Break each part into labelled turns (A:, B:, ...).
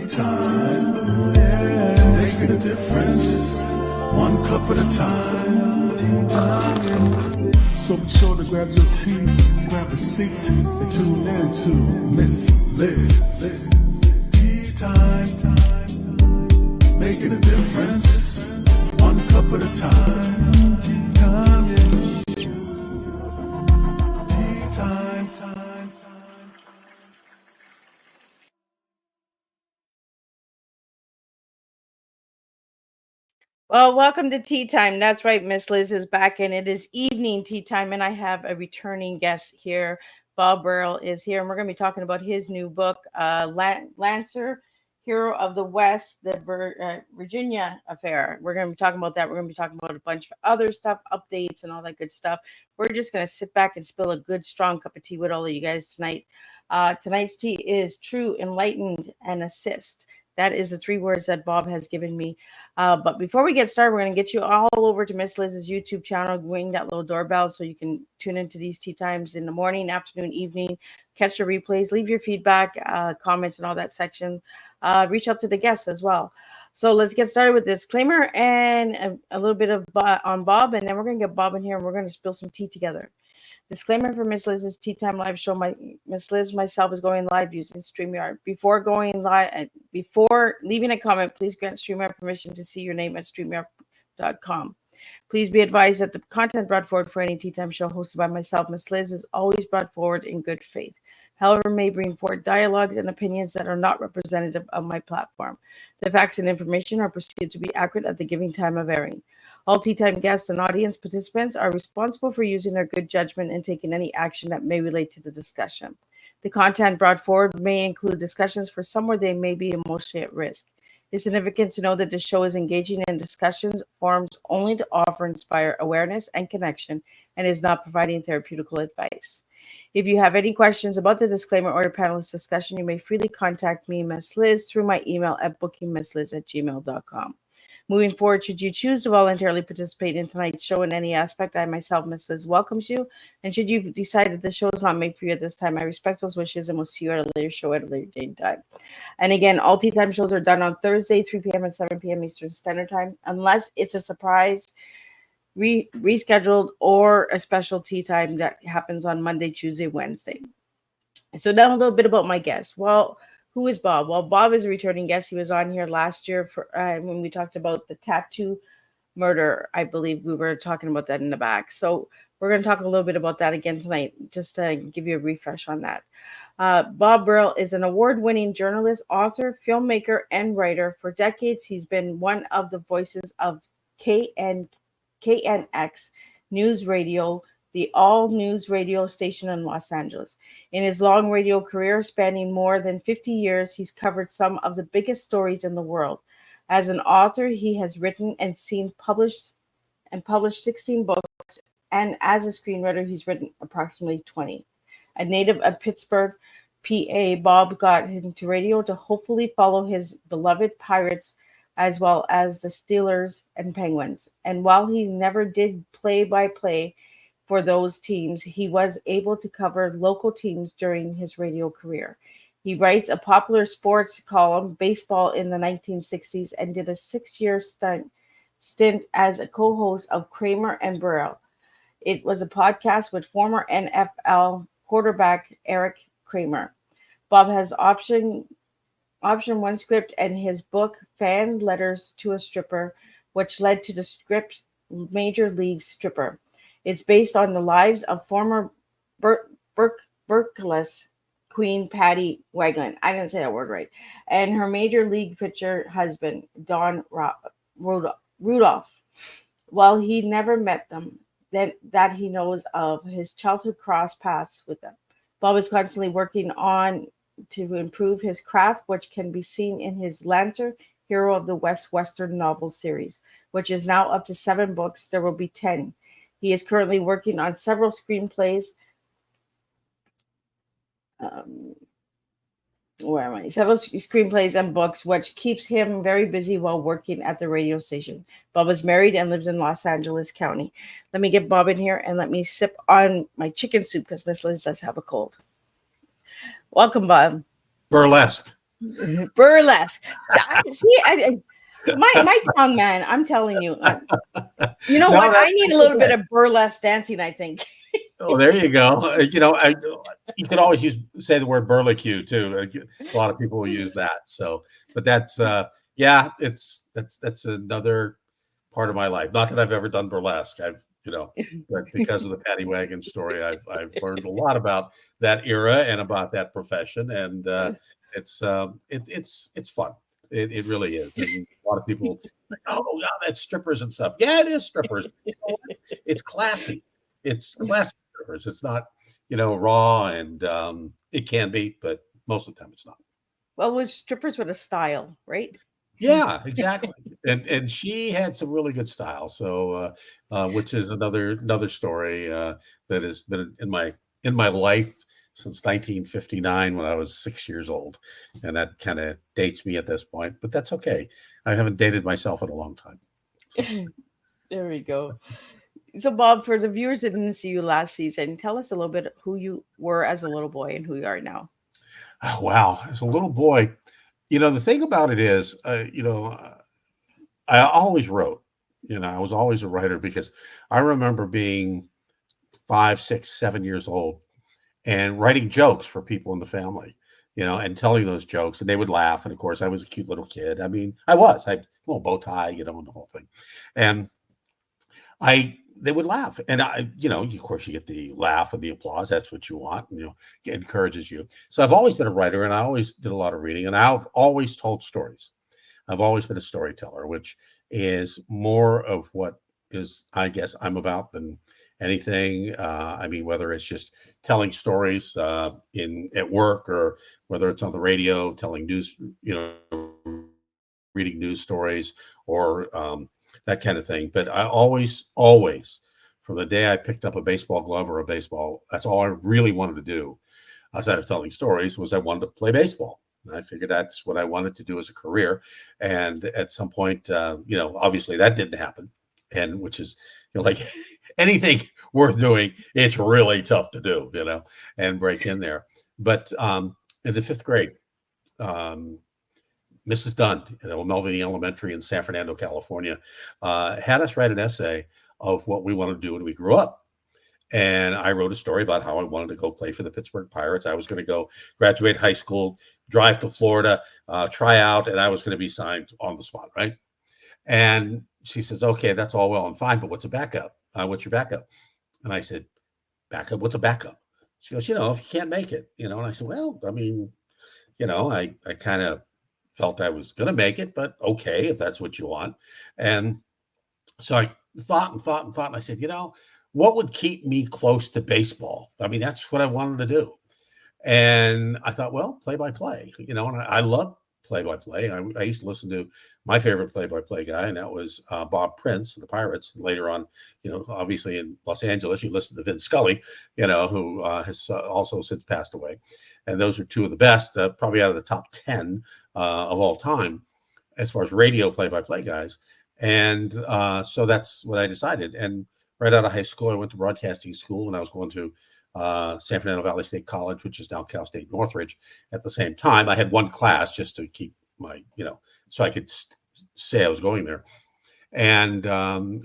A: time, yeah, making a difference, one cup at a time. Tea time. So be sure to grab your tea, grab a seat, and tune in to Miss Liz. Tea time, making a difference, one cup at a time. Tea time, yeah. Tea time, time.
B: Well, welcome to Tea Time. That's right, Miss Liz is back, and it is evening tea time, and I have a returning guest here. Bob Brill is here, and we're going to be talking about his new book, Lancer, Hero of the West, the Virginia Affair. We're going to be talking about that. We're going to be talking about a bunch of other stuff, updates, and all that good stuff. We're just going to sit back and spill a good, strong cup of tea with all of you guys tonight. Tonight's tea is true, enlightened, and assist. That is the three words that Bob has given me. But before we get started, we're going to get you all over to Miss Liz's YouTube channel, ring that little doorbell so you can tune into these tea times in the morning, afternoon, evening, catch the replays, leave your feedback, comments, and all that section. Reach out to the guests as well. So let's get started with disclaimer and a little bit of on Bob, and then we're going to get Bob in here and we're going to spill some tea together. Disclaimer for Miss Liz's Tea Time live show. Miss Liz myself is going live using StreamYard. Before going live, before leaving a comment, please grant StreamYard permission to see your name at StreamYard.com. Please be advised that the content brought forward for any Tea Time show hosted by myself, Miss Liz, is always brought forward in good faith. However, may bring forward dialogues and opinions that are not representative of my platform. The facts and information are perceived to be accurate at the given time of airing. All Tea Time guests and audience participants are responsible for using their good judgment and taking any action that may relate to the discussion. The content brought forward may include discussions for some where they may be emotionally at risk. It's significant to know that the show is engaging in discussions forums only to offer, inspire awareness and connection, and is not providing therapeutical advice. If you have any questions about the disclaimer or the panelist discussion, you may freely contact me, Miss Liz, through my email at bookingmissliz@gmail.com. Moving forward, should you choose to voluntarily participate in tonight's show in any aspect, I myself, Miss Liz, welcomes you. And should you decide that the show is not made for you at this time, I respect those wishes and will see you at a later show at a later date and time. And again, all Tea Time shows are done on Thursday, 3 p.m. and 7 p.m. Eastern Standard Time, unless it's a surprise, rescheduled, or a special tea time that happens on Monday, Tuesday, Wednesday. So now a little bit about my guest. Well, who is Bob? Well, Bob is a returning guest. He was on here last year for when we talked about the tattoo murder. I believe we were talking about that in the back. So we're going to talk a little bit about that again tonight, just to give you a refresh on that. Bob Brill is an award-winning journalist, author, filmmaker, and writer. For decades, he's been one of the voices of KNX News Radio, the all-news radio station in Los Angeles. In his long radio career, spanning more than 50 years, he's covered some of the biggest stories in the world. As an author, he has written and published 16 books, and as a screenwriter, he's written approximately 20. A native of Pittsburgh, PA, Bob got into radio to hopefully follow his beloved Pirates as well as the Steelers and Penguins. And while he never did play-by-play for those teams, he was able to cover local teams during his radio career. He writes a popular sports column, Baseball, in the 1960s, and did a 6-year stint as a co-host of Kramer and Brill. It was a podcast with former NFL quarterback Eric Kramer. Bob has Option One script and his book, Fan Letters to a Stripper, which led to the script Major League Stripper. It's based on the lives of former Berkeley Queen Patty Wagland. I didn't say that word right. And her major league pitcher husband, Don Rudolph. While he never met them, that he knows of, his childhood crossed paths with them. Bob is constantly working on to improve his craft, which can be seen in his Lancer, Hero of the West Western novel series, which is now up to 7 books. There will be 10. He is currently working on several screenplays. Several screenplays and books, which keeps him very busy while working at the radio station. Bob is married and lives in Los Angeles County. Let me get Bob in here and let me sip on my chicken soup because Miss Liz does have a cold. Welcome, Bob.
C: Burlesque.
B: Burlesque. So my tongue, man. I'm telling you. You know
C: No,
B: what? I need a
C: that's
B: little bit
C: okay.
B: of burlesque dancing. I think.
C: Oh, there you go. You could always say the word burlicue too. A lot of people will use that. So, but that's yeah, that's another part of my life. Not that I've ever done burlesque. But because of the paddy wagon story, I've learned a lot about that era and about that profession, and it's fun. It really is, and a lot of people like, oh yeah, that's strippers and stuff. Yeah, it is strippers. But you know what? It's classy. It's classy strippers. It's not raw, and it can be, but most of the time it's not.
B: Well, with strippers with a style, right?
C: Yeah, exactly. And she had some really good style. So, which is another story that has been in my life since 1959 when I was 6 years old, and that kind of dates me at this point. But that's okay. I haven't dated myself in a long time. So,
B: There we go. So, Bob, for the viewers that didn't see you last season, tell us a little bit who you were as a little boy and who you are now.
C: oh, wow, as a little boy, the thing about it is, I always wrote. I was always a writer because I remember being 5, 6, 7 years old and writing jokes for people in the family, and telling those jokes, and they would laugh. And of course, I was a cute little kid. I mean, I had a little bow tie, and the whole thing. And they would laugh. And of course, you get the laugh and the applause. That's what you want, it encourages you. So I've always been a writer, and I always did a lot of reading, and I've always told stories. I've always been a storyteller, which is more of what is, I guess, I'm about than anything. I mean, whether it's just telling stories in at work, or whether it's on the radio, telling news, reading news stories, or that kind of thing. But I always, from the day I picked up a baseball glove or a baseball, that's all I really wanted to do outside of telling stories, was I wanted to play baseball. And I figured that's what I wanted to do as a career. And at some point, obviously that didn't happen. And which is, like anything worth doing, it's really tough to do, and break in there. But in the fifth grade, um, Mrs. Dunn, Melvin Elementary in San Fernando, California, had us write an essay of what we wanted to do when we grew up. And I wrote a story about how I wanted to go play for the Pittsburgh Pirates. I was going to go graduate high school, drive to Florida, try out, and I was going to be signed on the spot, right? And she says, "Okay, that's all well and fine, but what's a backup? What's your backup?" And I said, "Backup? What's a backup?" She goes, if you can't make it, And I said, "Well, I mean, I kind of felt I was going to make it, but okay, if that's what you want." And so I thought and thought and thought, and I said, what would keep me close to baseball? I mean, that's what I wanted to do. And I thought, well, play by play, and I love play by play. I used to listen to my favorite play by play guy, and that was Bob Prince of the Pirates. Later on, obviously in Los Angeles, you listen to Vin Scully, who has also since passed away. And those are two of the best, probably out of the top 10 of all time as far as radio play by play guys. And so that's what I decided. And right out of high school, I went to broadcasting school, and I was going to San Fernando Valley State College, which is now Cal State Northridge. At the same time, I had one class just to keep my, so I could say I was going there. And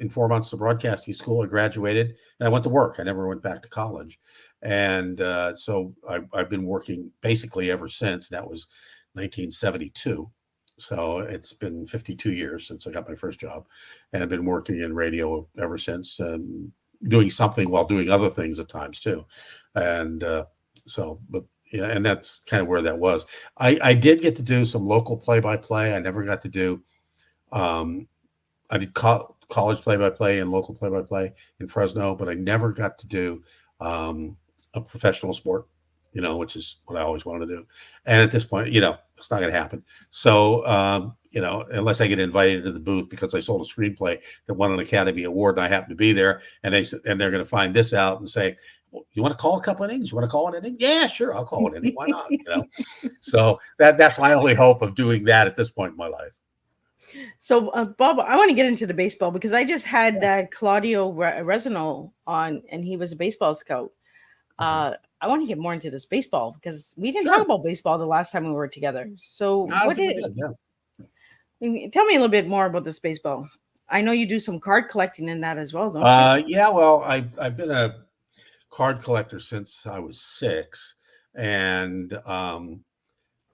C: in 4 months of broadcasting school, I graduated, and I went to work. I never went back to college. And so I've been working basically ever since. That was 1972. So it's been 52 years since I got my first job, and I've been working in radio ever since, doing something while doing other things at times too. And but yeah, and that's kind of where that was. I did get to do some local play-by-play. I never got to do, I did college play-by-play and local play-by-play in Fresno, but I never got to do a professional sport, which is what I always wanted to do. And at this point, it's not going to happen. So, unless I get invited into the booth because I sold a screenplay that won an Academy Award and I happen to be there, and they're going to find this out and say, well, "You want to call a couple innings? You want to call an inning?" Yeah, sure, I'll call an inning. Why not? So that's my only hope of doing that at this point in my life.
B: So, Bob, I want to get into the baseball because I just had Claudio Resino on, and he was a baseball scout.
C: Okay.
B: I want to get more into this baseball because we didn't talk
C: Sure.
B: about baseball the last time we were together. So
C: I
B: what
C: think we
B: did
C: did. Yeah.
B: tell me a little bit more about this baseball? I know you do some card collecting in that as well, don't you?
C: Yeah. Well, I've been a card collector since I was 6, and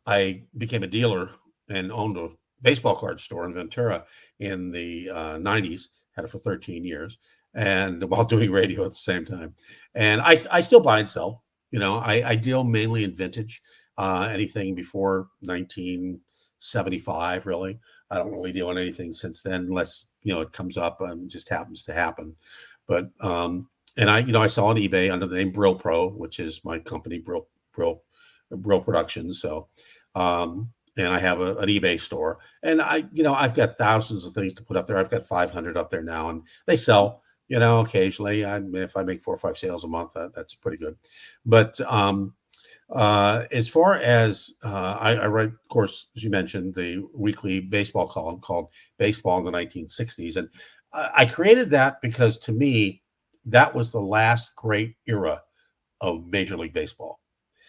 C: I became a dealer and owned a baseball card store in Ventura in the 90s. Had it for 13 years, and while doing radio at the same time. And I still buy and sell. I deal mainly in vintage, anything before 1975. Really, I don't really deal in anything since then, unless it comes up and just happens to happen. But and I sell on eBay under the name Brill Pro, which is my company, Brill Productions. So and I have an eBay store, and I've got thousands of things to put up there. I've got 500 up there now, and they sell. Occasionally, if I make 4 or 5 sales a month, that's pretty good. But as far as I write, of course, as you mentioned, the weekly baseball column called Baseball in the 1960s, and I created that because to me, that was the last great era of Major League Baseball.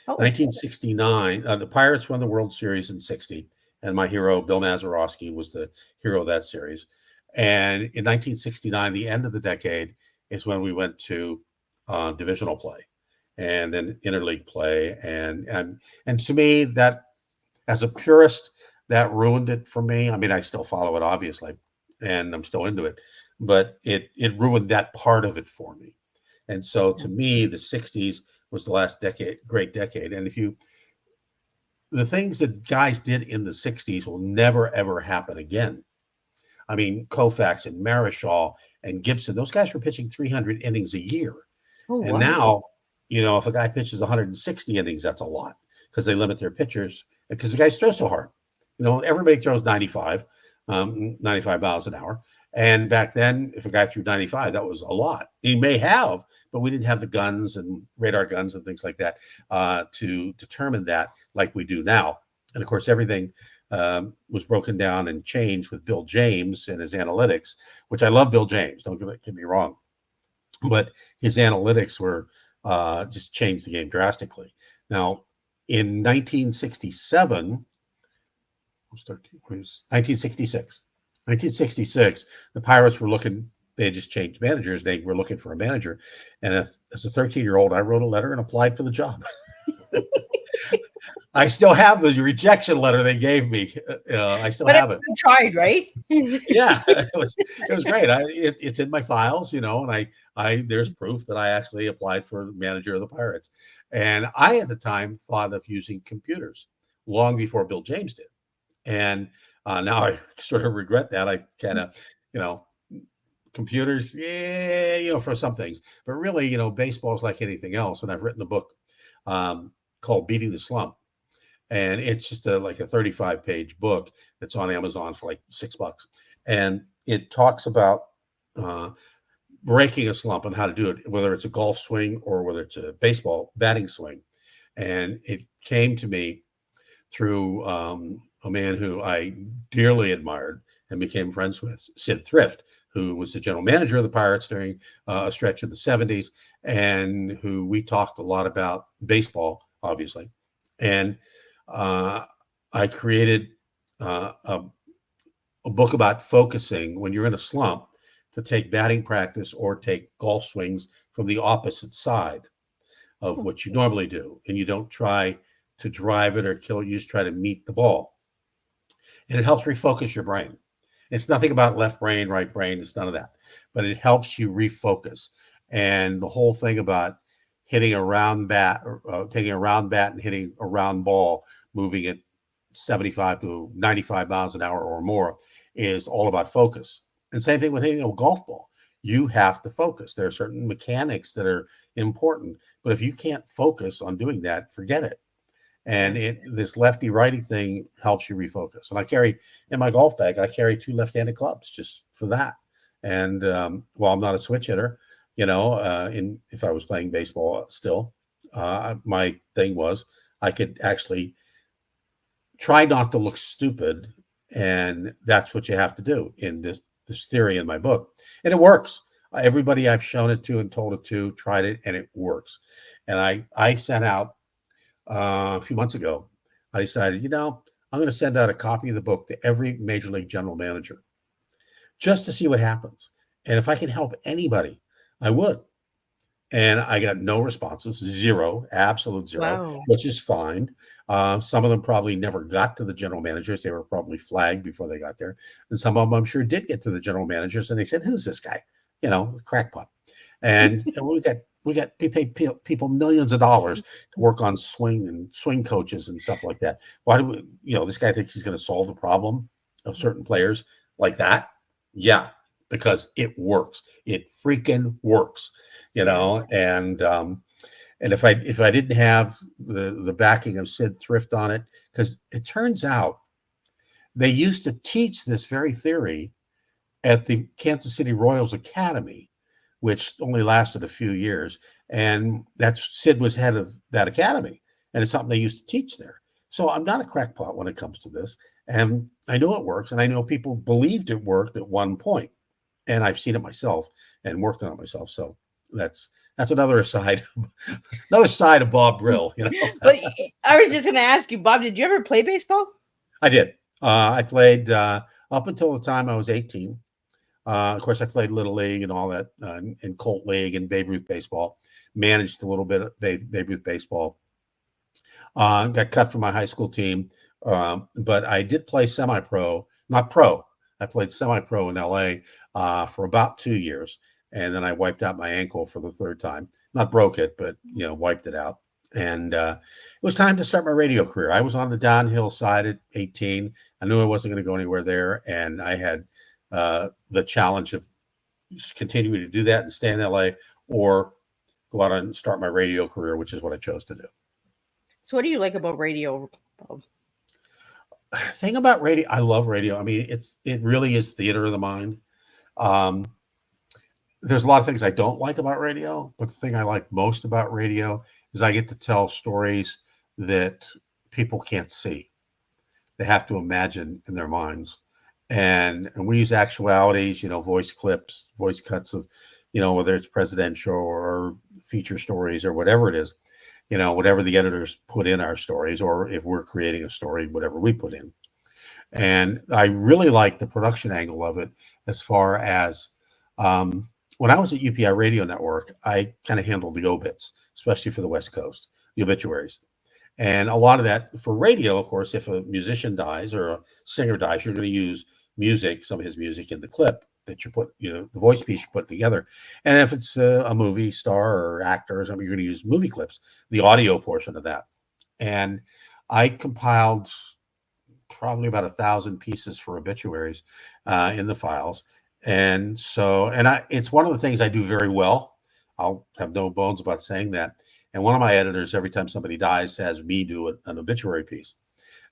B: Oh,
C: 1969, the Pirates won the World Series in 60, and my hero, Bill Mazeroski, was the hero of that series. And in 1969, the end of the decade, is when we went to divisional play and then interleague play. And to me, that, as a purist, that ruined it for me. I mean, I still follow it, obviously, and I'm still into it, but it ruined that part of it for me. And so to me, the 60s was the last great decade. And the things that guys did in the 60s will never, ever happen again. I mean, Koufax and Marichal and Gibson, those guys were pitching 300 innings a year.
B: oh
C: And
B: wow.
C: now, if a guy pitches 160 innings, that's a lot because they limit their pitchers because the guys throw so hard. Everybody throws 95 miles an hour. And back then, if a guy threw 95, that was a lot. He may have, but we didn't have the guns and radar guns and things like that to determine that like we do now. And of course, everything was broken down and changed with Bill James and his analytics, which I love Bill James. Don't get me wrong. But his analytics were just changed the game drastically. Now, in 1967, 1966. 1966, the Pirates were looking, they had just changed managers. They were looking for a manager. And as a 13-year-old, I wrote a letter and applied for the job. I still have the rejection letter they gave me. I still
B: But
C: have it.
B: you tried, right?
C: Yeah, it was great. It's in my files, and I there's proof that I actually applied for manager of the Pirates. And I at the time thought of using computers long before Bill James did. And now I sort of regret that. I kind of, computers, yeah, for some things, but really, baseball is like anything else. And I've written a book called Beating the Slump. And it's just like a 35-page book that's on Amazon for like $6. And it talks about breaking a slump and how to do it, whether it's a golf swing or whether it's a baseball batting swing. And it came to me through a man who I dearly admired and became friends with, Sid Thrift, who was the general manager of the Pirates during a stretch in the 70s, and who we talked a lot about baseball, obviously. And I created a book about focusing when you're in a slump to take batting practice or take golf swings from the opposite side of what you normally do. And you don't try to drive it or kill it. You just try to meet the ball. And it helps refocus your brain. It's nothing about left brain, right brain. It's none of that. But it helps you refocus. And the whole thing about hitting a round bat, taking a round bat and hitting a round ball, moving at 75 to 95 miles an hour or more, is all about focus. And same thing with hitting a golf ball. You have to focus. There are certain mechanics that are important. But if you can't focus on doing that, forget it. And this lefty righty thing helps you refocus. And I carry in my golf bag, I carry 2 left-handed clubs just for that. And while I'm not a switch hitter, if I was playing baseball still, my thing was I could actually try not to look stupid. And that's what you have to do in this theory in my book. And it works. Everybody I've shown it to and told it to tried it, and it works. And I sent out a few months ago. I decided, I'm going to send out a copy of the book to every major league general manager just to see what happens. And if I can help anybody, I would. And I got no responses, zero, absolute zero,
B: Wow.
C: which is fine. Some of them probably never got to the general managers. They were probably flagged before they got there. And some of them, I'm sure, did get to the general managers, and they said, "Who's this guy? Crackpot." And we paid people millions of dollars to work on swing coaches and stuff like that. Why do we, this guy thinks he's going to solve the problem of certain players like that? Yeah, because it works. It freaking works. And if I didn't have the backing of Sid Thrift on it, because it turns out they used to teach this very theory at the Kansas City Royals Academy, which only lasted a few years, and Sid was head of that academy, and it's something they used to teach there. So I'm not a crackpot when it comes to this, and I know it works, and I know people believed it worked at one point, and I've seen it myself and worked on it myself. So that's another side of Bob Brill.
B: But I was just going to ask you, Bob, did you ever play baseball?
C: I did. I played up until the time I was 18. Of course, I played Little League and all that, and Colt League and Babe Ruth baseball. Managed a little bit of Babe Ruth baseball. Got cut from my high school team, but I did play semi-pro, not pro. I played semi-pro in LA for about 2 years, and then I wiped out my ankle for the third time. Not broke it, but wiped it out. And it was time to start my radio career. I was on the downhill side at 18. I knew I wasn't going to go anywhere there, and I had the challenge of continuing to do that and stay in LA, or go out and start my radio career, which is what I chose to do.
B: So what do you like about radio, Bob?
C: Thing about radio, I love radio. I mean, it really is theater of the mind. There's a lot of things I don't like about radio, but the thing I like most about radio is I get to tell stories that people can't see. They have to imagine in their minds. And we use actualities, voice clips, voice cuts of, whether it's presidential or feature stories or whatever it is, whatever the editors put in our stories, or if we're creating a story, whatever we put in. And I really like the production angle of it, as far as when I was at UPI Radio Network, I kind of handled the obits, especially for the West Coast, the obituaries. And a lot of that for radio, of course, if a musician dies or a singer dies, you're going to use music, some of his music in the clip that you put, the voice piece you put together. And if it's a movie star or actor or something, you're going to use movie clips, the audio portion of that. And I compiled probably about 1,000 pieces for obituaries in the files. And so, it's one of the things I do very well. I'll have no bones about saying that. And one of my editors, every time somebody dies, has me do an obituary piece.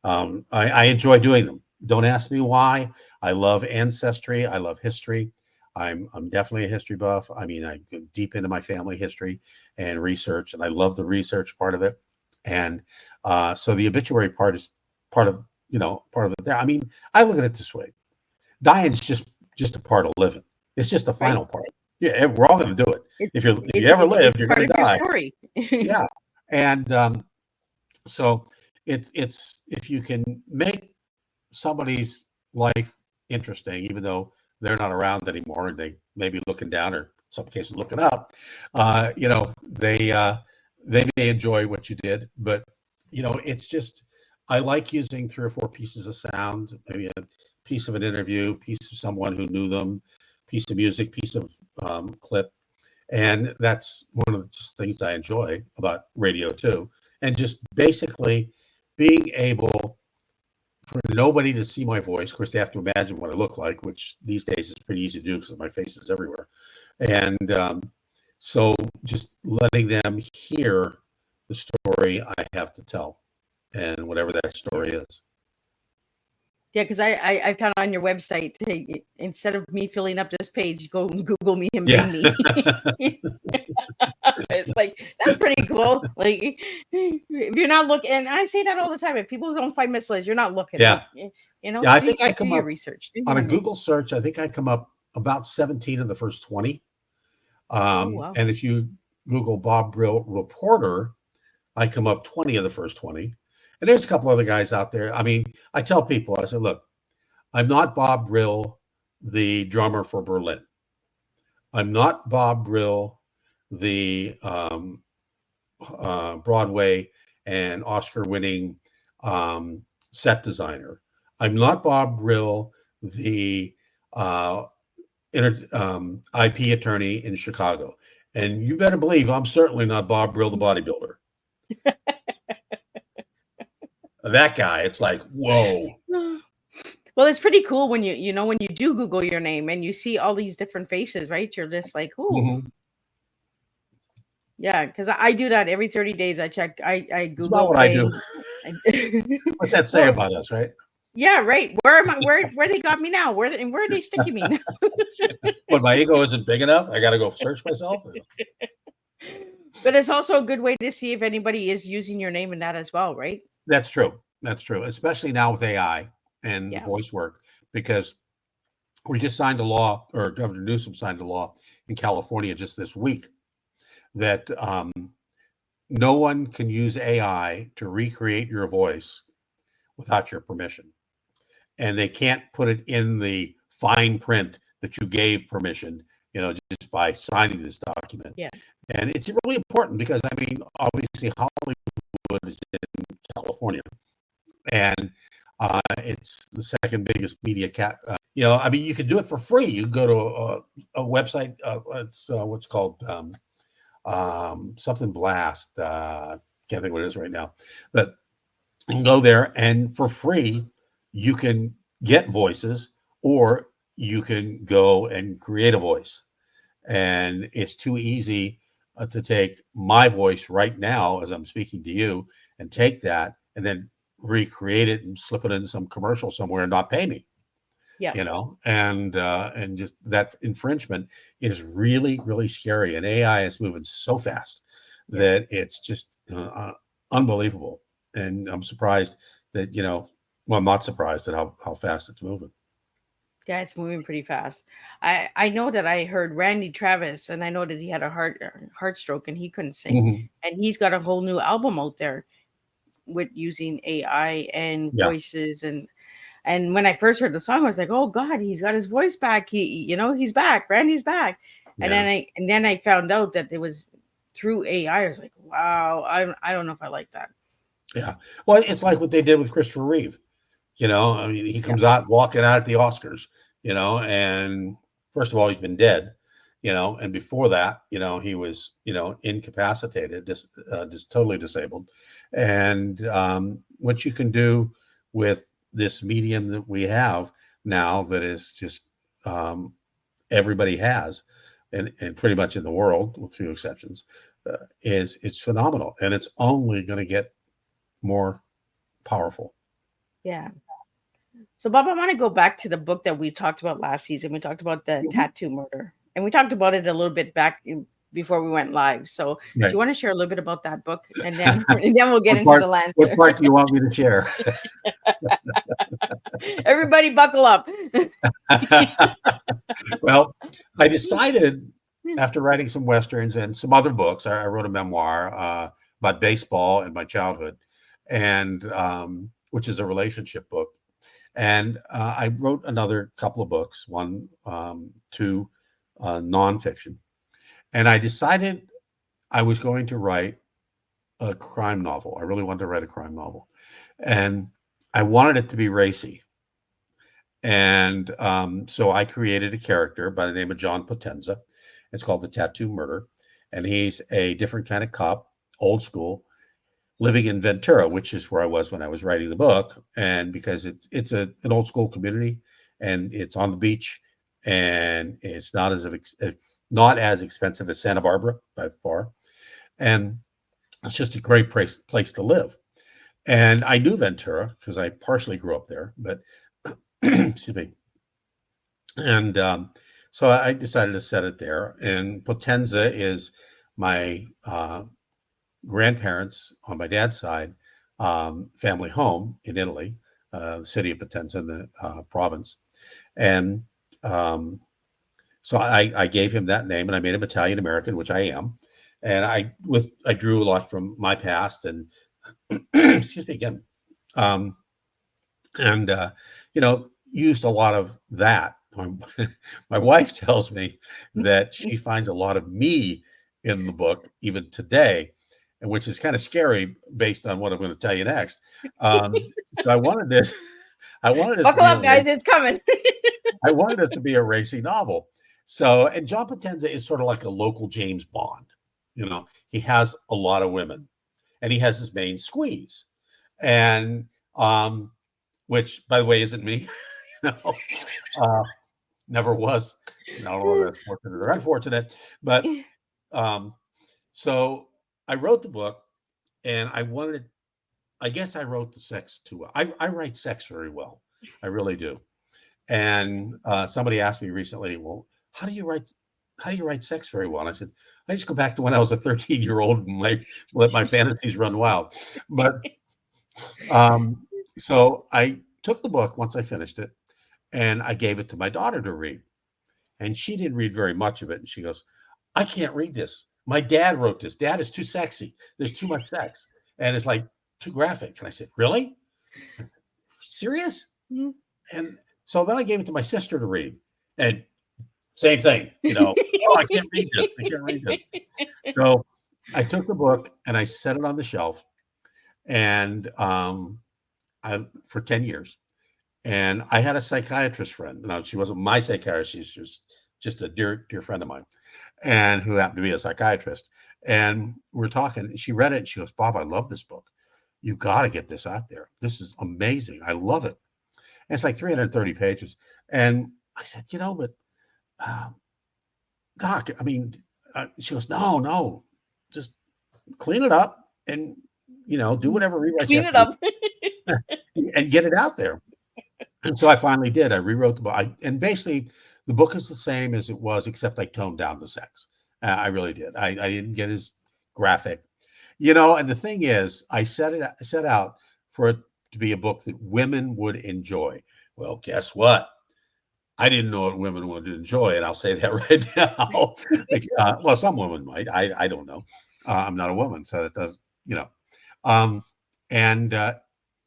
C: I enjoy doing them. Don't ask me why. I love ancestry. I love history. I'm definitely a history buff. I mean, I go deep into my family history and research, and I love the research part of it. And so the obituary part is part of it there. I mean, I look at it this way: dying's just a part of living. It's just the final part. Yeah, we're all going to do it. If you ever live, you're going to die.
B: Story.
C: Yeah, and so it's if you can make somebody's life interesting, even though they're not around anymore and they may be looking down, or in some cases looking up, they may enjoy what you did. But it's just, I like using 3 or 4 pieces of sound, maybe a piece of an interview, piece of someone who knew them, piece of music, piece of clip. And that's one of the things I enjoy about radio too. And just basically being able for nobody to see my voice. Of course, they have to imagine what I look like, which these days is pretty easy to do because my face is everywhere. And so just letting them hear the story I have to tell, and whatever that story is.
B: Yeah, because I found on your website, hey, instead of me filling up this page, go and Google me and bing me. It's like, that's pretty cool. Like, if you're not looking, and I say that all the time, if people don't find Miss Liz, you're not looking.
C: Yeah.
B: Like,
C: Yeah, I think I come up
B: research
C: on a Google search. I think I come up about 17 of the first 20
B: Oh, wow.
C: And if you Google Bob Brill reporter, I come up 20 of the first 20. And there's a couple other guys out there. I mean, I tell people, I said, look, I'm not Bob Brill, the drummer for Berlin. I'm not Bob Brill, the Broadway and Oscar winning set designer. I'm not Bob Brill, the IP attorney in Chicago. And you better believe I'm certainly not Bob Brill, the bodybuilder. That guy, it's like, whoa.
B: Well, it's pretty cool when you know when you do Google your name and you see all these different faces, right? You're just like, "Ooh."
C: Mm-hmm.
B: Yeah, because I do that every 30 days. I check, I
C: It's about
B: Google,
C: what I
B: okay.
C: do. What's that say
B: Well,
C: about us, right?
B: yeah, right. Where am I? Where they got me now? Where are they sticking me now?
C: When my ego isn't big enough, I got to go search myself.
B: But it's also a good way to see if anybody is using your name in that as well, right?
C: That's true. That's true, especially now with AI and the
B: Yeah.
C: voice work, because we just signed a law, or Governor Newsom signed a law in California just this week that no one can use AI to recreate your voice without your permission. And they can't put it in the fine print that you gave permission, just by signing this document.
B: Yeah.
C: And it's really important because, I mean, obviously Hollywood is in California, and it's the second biggest media I mean, you can do it for free. You can go to a website. It's what's called something Blast. Can't think what it is right now, but you can go there, and for free, you can get voices, or you can go and create a voice. And it's too easy to take my voice right now as I'm speaking to you and take that and then recreate it and slip it in some commercial somewhere and not pay me.
B: Yeah.
C: And just that infringement is really, really scary. And AI is moving so fast that it's just unbelievable. And I'm surprised that, well, I'm not surprised at how fast it's moving.
B: Yeah, it's moving pretty fast. I know that I heard Randy Travis, and I know that he had a heart stroke and he couldn't sing,
C: Mm-hmm.
B: and he's got a whole new album out there with using AI and
C: Yeah.
B: voices. And when I first heard the song, I was like, oh God, he's got his voice back. He's back. Randy's back. And
C: Yeah.
B: then I found out that it was through AI. I was like, wow, I don't know if I like that.
C: Yeah. Well, it's like what they did with Christopher Reeve. I mean, he comes out walking out at the Oscars, and first of all, he's been dead, and before that, he was, incapacitated, just totally disabled. And what you can do with this medium that we have now, that is just everybody has, and pretty much in the world, with few exceptions, it's phenomenal, and it's only going to get more powerful.
B: Yeah. So, Bob, I want to go back to the book that we talked about last season. We talked about the tattoo murder, and we talked about it a little bit back before we went live. So, do
C: Right.
B: you want to share a little bit about that book, and then we'll get into
C: What
B: the Lancer?
C: part do you want me to share?
B: Everybody, buckle up.
C: Well, I decided after writing some westerns and some other books, I wrote a memoir about baseball and my childhood, and which is a relationship book. And I wrote another couple of books, two nonfiction. And I decided I was going to write a crime novel. I really wanted to write a crime novel. And I wanted it to be racy. And so I created a character by the name of John Potenza. It's called The Tattoo Murder. And he's a different kind of cop, old school, living in Ventura, which is where I was when I was writing the book. And because it's an old school community, and it's on the beach, and it's not as expensive as Santa Barbara by far. And it's just a great place to live. And I knew Ventura because I partially grew up there, but excuse me. And so I decided to set it there. And Potenza is my grandparents on my dad's side family home in Italy, the city of Potenza in the province. And So I gave him that name, and I made him Italian American, which I am. And I drew a lot from my past, and excuse me again, um, and used a lot of that. My wife tells me that she finds a lot of me in the book even today, and which is kind of scary based on what I'm going to tell you next. So I wanted this. I wanted this to
B: Buckle
C: be a
B: up, guys. It's coming.
C: I wanted this to be a racy novel. So, and John Potenza is sort of like a local James Bond. He has a lot of women, and he has his main squeeze, and which, by the way, isn't me. you know, uh, Never was. I don't know whether that's fortunate or unfortunate, but so I wrote the book, and I guess I wrote the sex too well. I write sex very well. I really do. And somebody asked me recently, well, how do you write sex very well? And I said, I just go back to when I was a 13-year-old and let my fantasies run wild. But so I took the book once I finished it, and I gave it to my daughter to read. And she didn't read very much of it. And she goes, I can't read this. My dad wrote this. Dad is too sexy. There's too much sex. And it's like too graphic. And I said, really? Serious?
B: Mm-hmm.
C: And so then I gave it to my sister to read. And same thing, oh, I can't read this. I can't read this. So I took the book and I set it on the shelf, and for 10 years. And I had a psychiatrist friend. Now, she wasn't my psychiatrist. She's just a dear, dear friend of mine, and who happened to be a psychiatrist. And we're talking. She read it, and she goes, Bob, I love this book. You've got to get this out there. This is amazing. I love it. And it's like 330 pages. And I said, but Doc, I mean, she goes, no, just clean it up and, do whatever rewrites
B: Clean it up
C: and get it out there. And so I finally did. I rewrote the book. And basically, the book is the same as it was, except I toned down the sex. I really did. I didn't get as graphic, And the thing is, I set out for it to be a book that women would enjoy. Well, guess what? I didn't know what women would enjoy, and I'll say that right now. Well, some women might. I don't know. I'm not a woman, so it does. And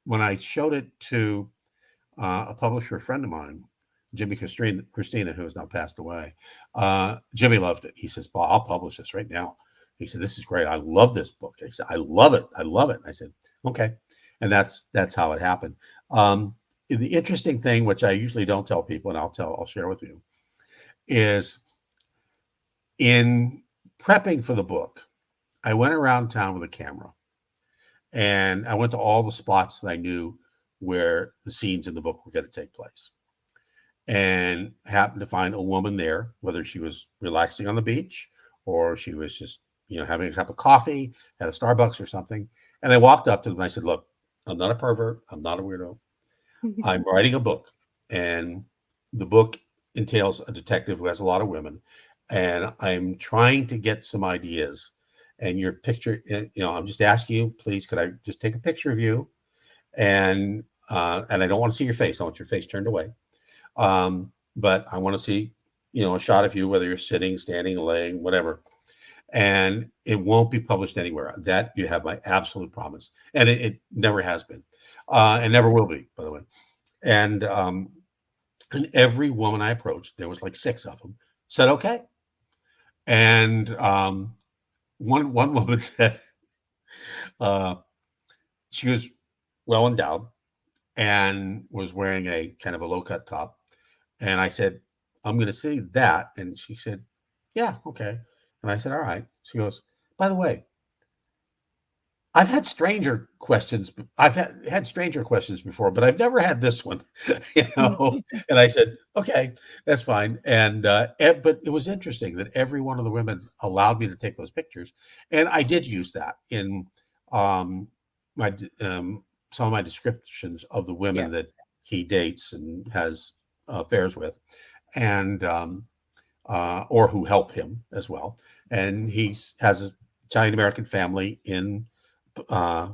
C: when I showed it to a publisher friend of mine, Jimmy Christina, who has now passed away. Jimmy loved it. He says, "Well, I'll publish this right now." He said, "This is great. I love this book." I said, "I love it. I love it." And I said, "Okay," and that's how it happened. The interesting thing, which I usually don't tell people, and I'll share with you, is in prepping for the book, I went around town with a camera, and I went to all the spots that I knew where the scenes in the book were going to take place, and happened to find a woman there, whether she was relaxing on the beach or she was just, having a cup of coffee at a Starbucks or something. And I walked up to them and I said, "Look, I'm not a pervert. I'm not a weirdo. I'm writing a book, and the book entails a detective who has a lot of women, and I'm trying to get some ideas. And your picture, I'm just asking you, please, could I just take a picture of you? And I don't want to see your face. I want your face turned away. But I want to see, a shot of you, whether you're sitting, standing, laying, whatever. And it won't be published anywhere. That you have my absolute promise." And it never has been, and never will be, by the way. And every woman I approached, there was like 6 of them, said okay. And one woman said she was well endowed and was wearing a kind of a low cut top. And I said, "I'm going to see that." And she said, "Yeah, okay." And I said, "All right." She goes, "By the way, I've had stranger questions. I've had stranger questions before, but I've never had this one." And I said, "Okay, that's fine." And but it was interesting that every one of the women allowed me to take those pictures, and I did use that in my some of my descriptions of the women that he dates and has affairs with, and or who help him as well. And he has an Italian American family in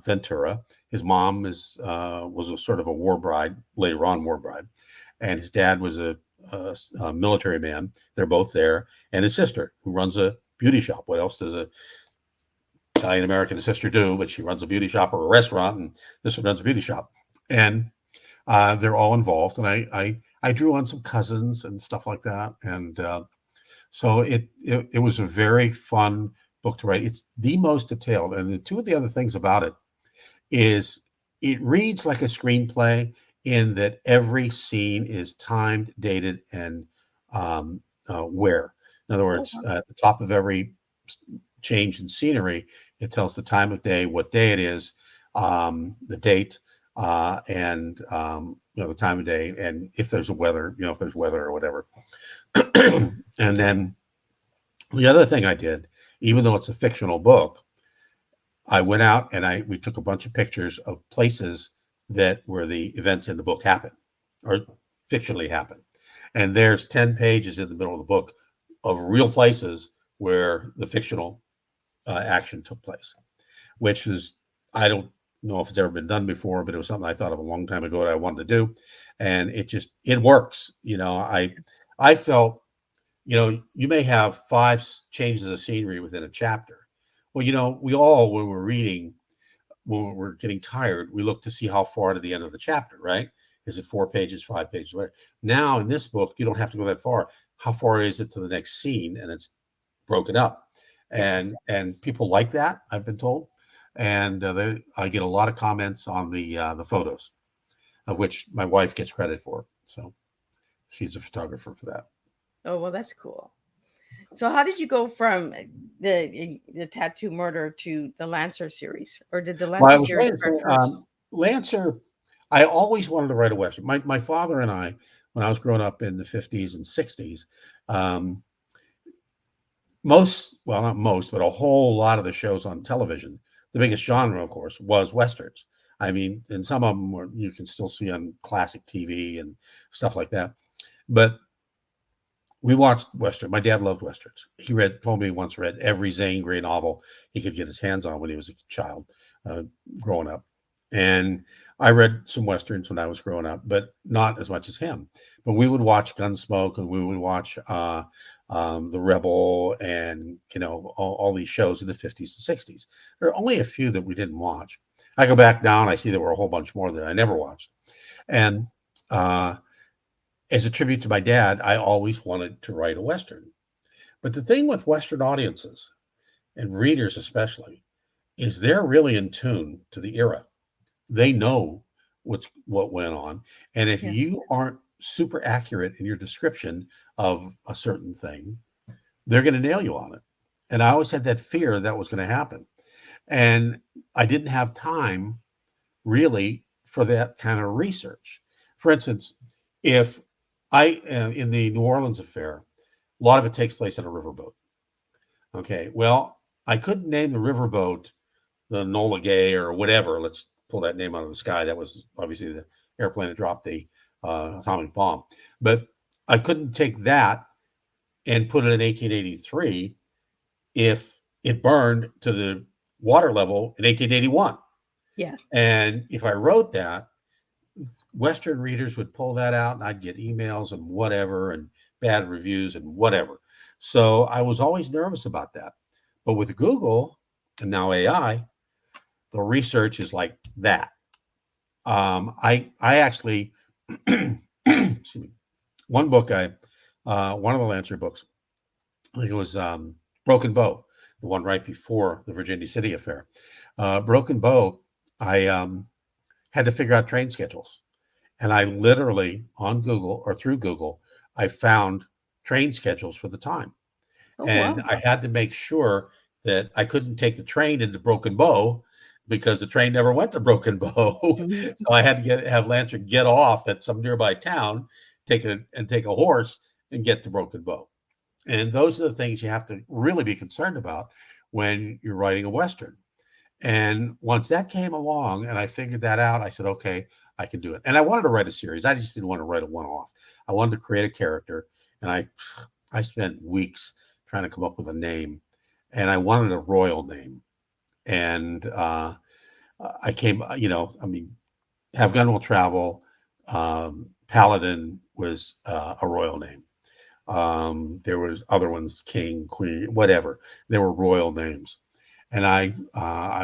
C: Ventura. His mom was a sort of a war bride, later on war bride, and his dad was a military man. They're both there, and his sister, who runs a beauty shop. What else does a Italian American sister do? But she runs a beauty shop or a restaurant, and this one runs a beauty shop. And they're all involved. And I drew on some cousins and stuff like that. And so it was a very fun book to write. It's the most detailed. And the two of the other things about it is it reads like a screenplay in that every scene is timed, dated, and where. In other words, at the top of every change in scenery, it tells the time of day, what day it is, the date, and the time of day, and if there's weather or whatever. And then the other thing I did, even though it's a fictional book, I went out and we took a bunch of pictures of places that where the events in the book happen or fictionally happen. And there's 10 pages in the middle of the book of real places where the fictional action took place, which is, I don't know if it's ever been done before, but it was something I thought of a long time ago that I wanted to do. And it works. I felt, you may have 5 changes of scenery within a chapter. Well, we all, when we're reading, when we're getting tired, we look to see how far to the end of the chapter, right? Is it 4 pages, 5 pages, whatever? Now in this book, you don't have to go that far. How far is it to the next scene? And it's broken up. And people like that, I've been told. And I get a lot of comments on the photos, of which my wife gets credit for. So she's a photographer for that.
B: Oh, well, that's cool. So how did you go from the Tattoo Murder to the Lancer series, or did the Lancer series start first?
C: Lancer, I always wanted to write a Western. My father and I, when I was growing up in the 50s and 60s, not most, but a whole lot of the shows on television, the biggest genre, of course, was Westerns. I mean, and some of them you can still see on classic TV and stuff like that. But we watched Western. My dad loved Westerns. He told me he once read every Zane Grey novel he could get his hands on when he was a child, growing up. And I read some Westerns when I was growing up, but not as much as him. But we would watch Gunsmoke, and we would watch The Rebel, and all these shows in the 50s and 60s. There are only a few that we didn't watch. I go back now and I see there were a whole bunch more that I never watched. And as a tribute to my dad, I always wanted to write a Western. But the thing with Western audiences, and readers especially, is they're really in tune to the era. They know what went on. And if you aren't super accurate in your description of a certain thing, they're going to nail you on it. And I always had that fear that was going to happen. And I didn't have time really for that kind of research. For instance, if in the New Orleans affair, a lot of it takes place on a riverboat. Okay, well, I couldn't name the riverboat the Enola Gay or whatever. Let's pull that name out of the sky. That was obviously the airplane that dropped the atomic bomb. But I couldn't take that and put it in 1883 if it burned to the water level in 1881.
B: Yeah.
C: And if I wrote that, Western readers would pull that out, and I'd get emails and whatever, and bad reviews and whatever. So I was always nervous about that. But with Google and now AI, the research is like that. I actually, excuse me, one book one of the Lancer books, I think it was Broken Bow, the one right before the Virginia City affair. Broken Bow, I had to figure out train schedules. And I literally, on Google or through Google, I found train schedules for the time. And I had to make sure that I couldn't take the train into Broken Bow because the train never went to Broken Bow. So I had to have Lancer get off at some nearby town, take a horse and get to Broken Bow. And those are the things you have to really be concerned about when you're writing a Western. And once that came along and I figured that out, I said, okay, I can do it. And I wanted to write a series. I just didn't want to write a one-off. I wanted to create a character. And I spent weeks trying to come up with a name. And I wanted a royal name. And I came, Have Gun Will Travel, Paladin was a royal name. There was other ones, king, queen, whatever. They were royal names, and I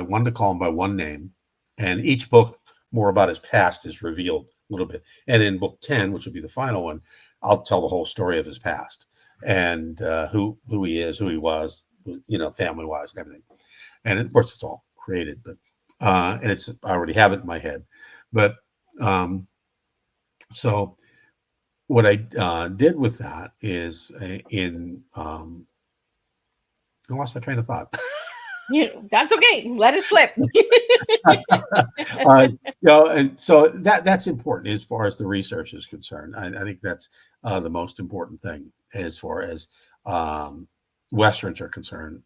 C: wanted to call him by one name. And each book, more about his past, is revealed a little bit. And in book 10, which would be the final one, I'll tell the whole story of his past and who he is, who he was, family wise and everything. And of course, it's all created, but and I already have it in my head. But so what I did with that is I lost my train of thought.
B: That's okay. Let it slip.
C: And so that's important as far as the research is concerned. I think that's the most important thing as far as Westerns are concerned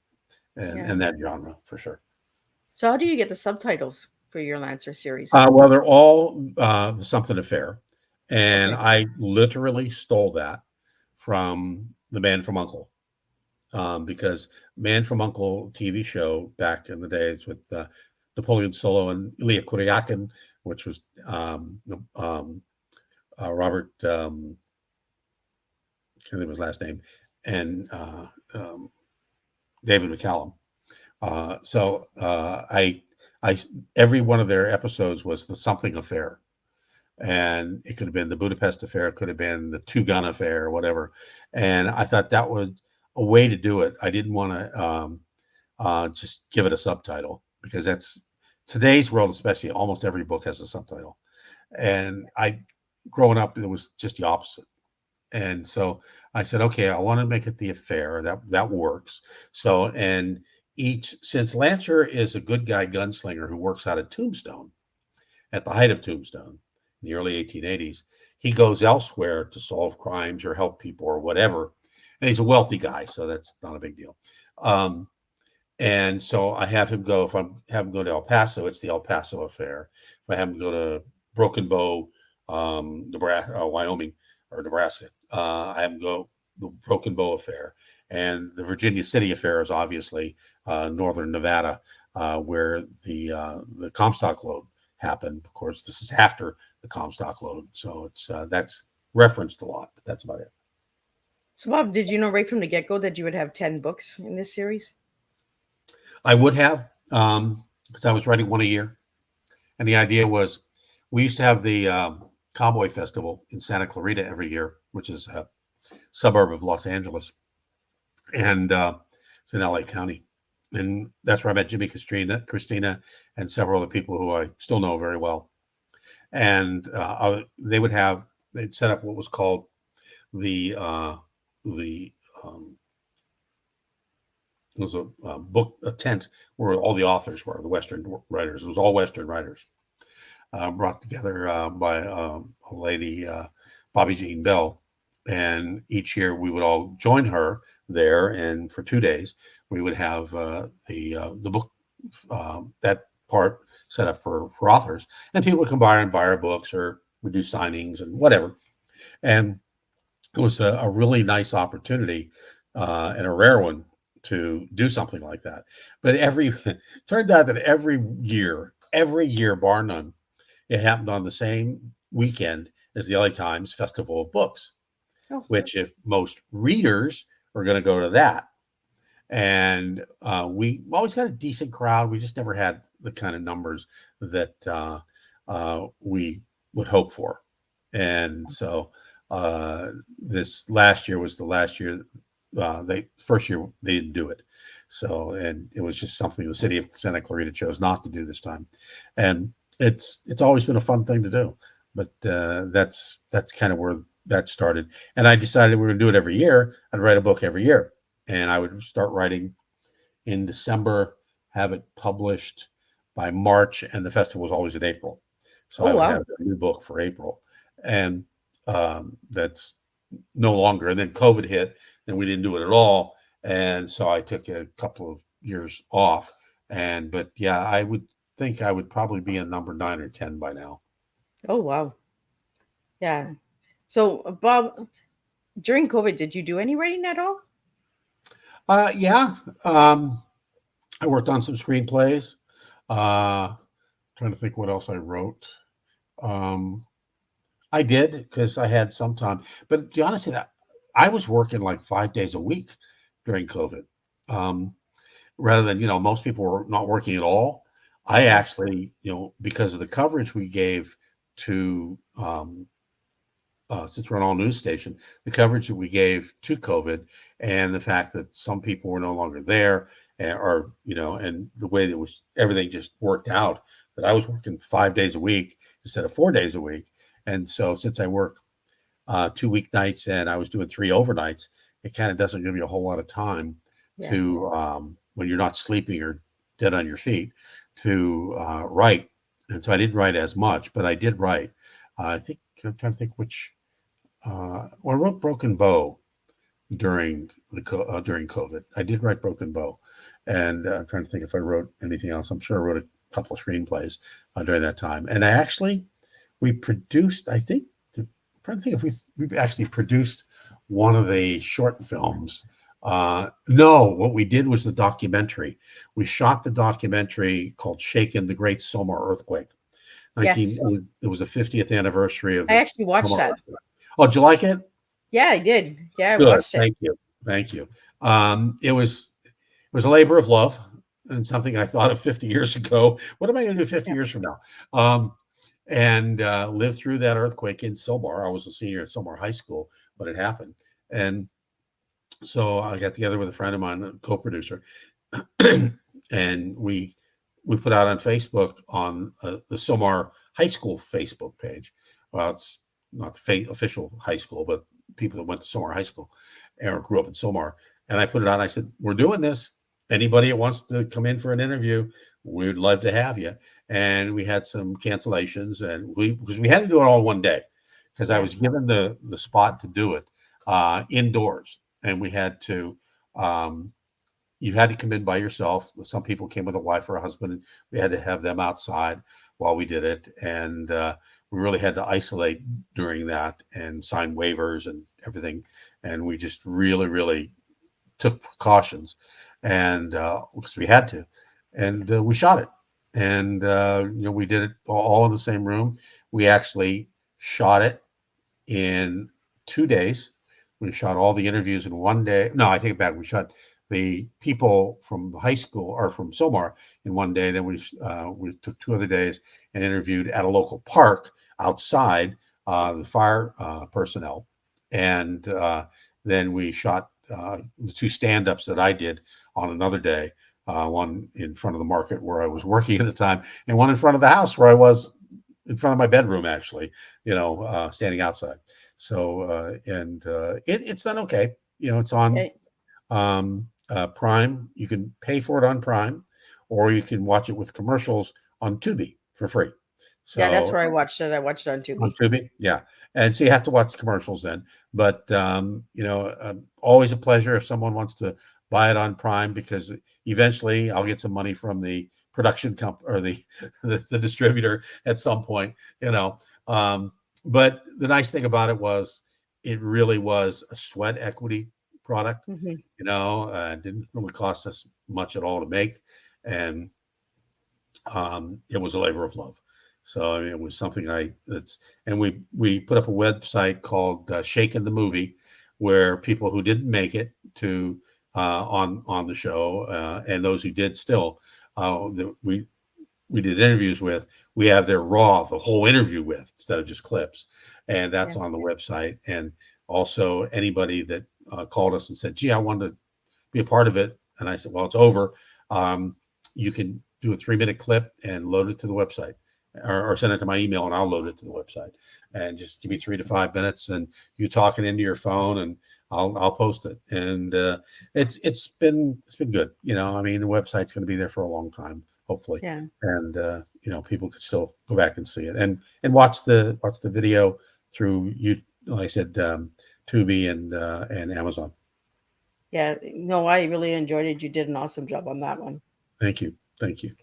C: and that genre for sure.
B: So how do you get the subtitles for your Lancer series?
C: Well, they're all the Something Affair. And
B: Okay.
C: I literally stole that from The Man from U.N.C.L.E. Because Man from U.N.C.L.E. TV show back in the days with Napoleon Solo and Ilya Kuryakin, which was Robert, I can't think of his last name, and David McCallum. I every one of their episodes was the Something Affair. And it could have been the Budapest Affair, it could have been the Two Gun Affair, or whatever. And I thought that was a way to do it. I didn't want to just give it a subtitle because that's today's world, especially. Almost every book has a subtitle, and growing up, it was just the opposite. And so I said, okay, I want to make it the affair. That works. So and since Lancer is a good guy gunslinger who works out of Tombstone at the height of Tombstone in the early 1880s, he goes elsewhere to solve crimes or help people or whatever. And he's a wealthy guy, so that's not a big deal. And so I have him go, if I have him go to El Paso, it's the El Paso Affair. If I have him go to Broken Bow, Nebraska, Wyoming or Nebraska, I have him go the Broken Bow Affair. And the Virginia City Affair is obviously northern Nevada, where the Comstock load happened. Of course, this is after the Comstock load, so it's that's referenced a lot, but that's about it.
B: So Bob, did you know right from the get-go that you would have 10 books in this series?
C: I would have, because I was writing one a year, and the idea was we used to have the Cowboy Festival in Santa Clarita every year, which is a suburb of Los Angeles, and it's in LA County. And that's where I met Jimmy Christina, and several other people who I still know very well. And they'd set up what was called the it was a tent where all the authors were, the Western writers. It was all Western writers brought together by a lady, Bobby Jean Bell. And each year we would all join her there, and for 2 days we would have the book that part set up for authors, and people would come by and buy our books, or we do signings and whatever. And it was a really nice opportunity and a rare one to do something like that. But turned out that every year, bar none, it happened on the same weekend as the LA Times Festival of Books, which if most readers are going to go to that. And we always got a decent crowd. We just never had the kind of numbers that we would hope for. And so this last year was the last year. First year they didn't do it. So, and it was just something the city of Santa Clarita chose not to do this time. And it's always been a fun thing to do. But that's kind of where that started. And I decided we were going to do it every year. I'd write a book every year. And I would start writing in December, have it published by March, and the festival was always in April. So I would have a new book for April. And that's no longer. And then COVID hit, and we didn't do it at all. And so I took a couple of years off. But yeah, I would think I would probably be in number 9 or 10 by now.
B: Oh, wow. Yeah. So, Bob, during COVID, did you do any writing at all?
C: Yeah. I worked on some screenplays. Trying to think what else I wrote. I did because I had some time. But to be honest with you, I was working like 5 days a week during COVID. Um, Rather than, most people were not working at all. I
B: Yeah.
C: actually, because of the coverage we gave to since we're an all news station, the coverage that we gave to COVID and the fact that some people were no longer there, or and the way that was everything just worked out, that I was working 5 days a week instead of 4 days a week. And so since I work 2 weeknights and I was doing 3 overnights, it kind of doesn't give you a whole lot of time
B: Yeah.
C: to when you're not sleeping or dead on your feet to write. And so I didn't write as much, but I did write. I think I'm trying to think which. Well, I wrote Broken Bow during COVID. I did write Broken Bow, and I'm trying to think if I wrote anything else. I'm sure I wrote a couple of screenplays during that time. And I actually we produced. I think I'm trying to think if we actually produced one of the short films. No, what we did was the documentary. We shot the documentary called "Shaken: The Great Somar Earthquake." 19.
B: Yes.
C: It was the 50th anniversary of
B: I
C: the
B: actually watched
C: Somar
B: that.
C: earthquake. Oh, did you like it?
B: Yeah, I did. Yeah, I
C: Good.
B: watched it.
C: Thank you. Thank you. It was a labor of love and something I thought of 50 years ago. What am I going to do 50
B: Yeah.
C: years from now? And lived through that earthquake in Silmar. I was a senior at Silmar High School when it happened. And so I got together with a friend of mine, a co-producer, and we put out on Facebook on the Silmar High School Facebook page. Well, it's not the official high school, but people that went to Silmar High School or grew up in Silmar. And I put it out. I said, "We're doing this. Anybody that wants to come in for an interview, we'd love to have you." And we had some cancellations, and because we had to do it all one day, because I
B: Yeah.
C: was given the spot to do it indoors, and we had to. You had to come in by yourself. Some people came with a wife or a husband, and we had to have them outside while we did it. And we really had to isolate during that and sign waivers and everything. And we just really, really took precautions, and because we had to, and we shot it. And we did it all in the same room. We actually shot it in 2 days. We shot all the interviews in one day. No, I take it back. We shot the people from high school or from Somar in one day. Then we took 2 other days and interviewed at a local park outside the fire personnel, and then we shot the two stand-ups that I did on another day. One in front of the market where I was working at the time, and one in front of the house where I was in front of my bedroom, actually, standing outside. So, and it's done okay. It's on
B: Yeah.
C: Prime. You can pay for it on Prime, or you can watch it with commercials on Tubi for free.
B: Yeah, that's
C: So
B: where I watched it. I watched it on
C: on
B: Tubi.
C: Tubi, yeah, and so you have to watch commercials then. But always a pleasure if someone wants to buy it on Prime, because eventually I'll get some money from the production company or the distributor at some point. You know, um, but the nice thing about it was it really was a sweat equity product.
B: Hmm.
C: Didn't really cost us much at all to make, and it was a labor of love. So I mean, it was something and we put up a website called Shaken the Movie, where people who didn't make it to on the show and those who did still that we did interviews with, we have their the whole interview with, instead of just clips, and that's
B: Yeah.
C: on the website. And also anybody that called us and said, "Gee, I wanted to be a part of it," and I said, "Well, it's over. Um, you can do a 3-minute clip and load it to the website, or send it to my email, and I'll load it to the website. And just give me 3 to 5 minutes, and you talking into your phone, and I'll post it." And it's been good. I mean, the website's going to be there for a long time, hopefully,
B: Yeah.
C: and people could still go back and see it, and watch the video through you. Like I said, Tubi and Amazon.
B: Yeah. No, I really enjoyed it. You did an awesome job on that one.
C: Thank you. Thank you.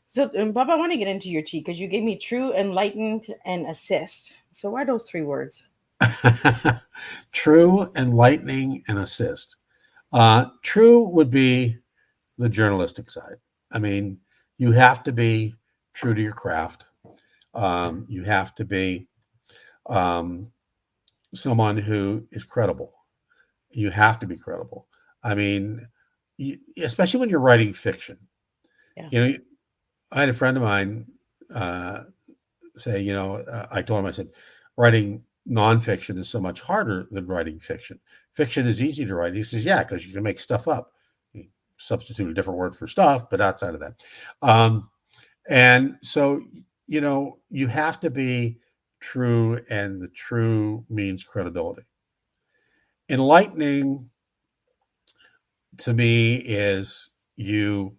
B: So, Bob, I want to get into your tea because you gave me true, enlightened, and assist. So, why those three words?
C: True, enlightening, and assist. True would be the journalistic side. I mean, you have to be true to your craft. You have to be um, someone who is credible. You have to be credible. I mean, especially when you're writing fiction.
B: Yeah.
C: You know, I had a friend of mine uh, say, I told him, I said, writing nonfiction is so much harder than writing fiction. Fiction is easy to write. He says, yeah, because you can make stuff up. He substitute a different word for stuff, but outside of that. And so, you have to be true, and the true means credibility. Enlightening to me is you,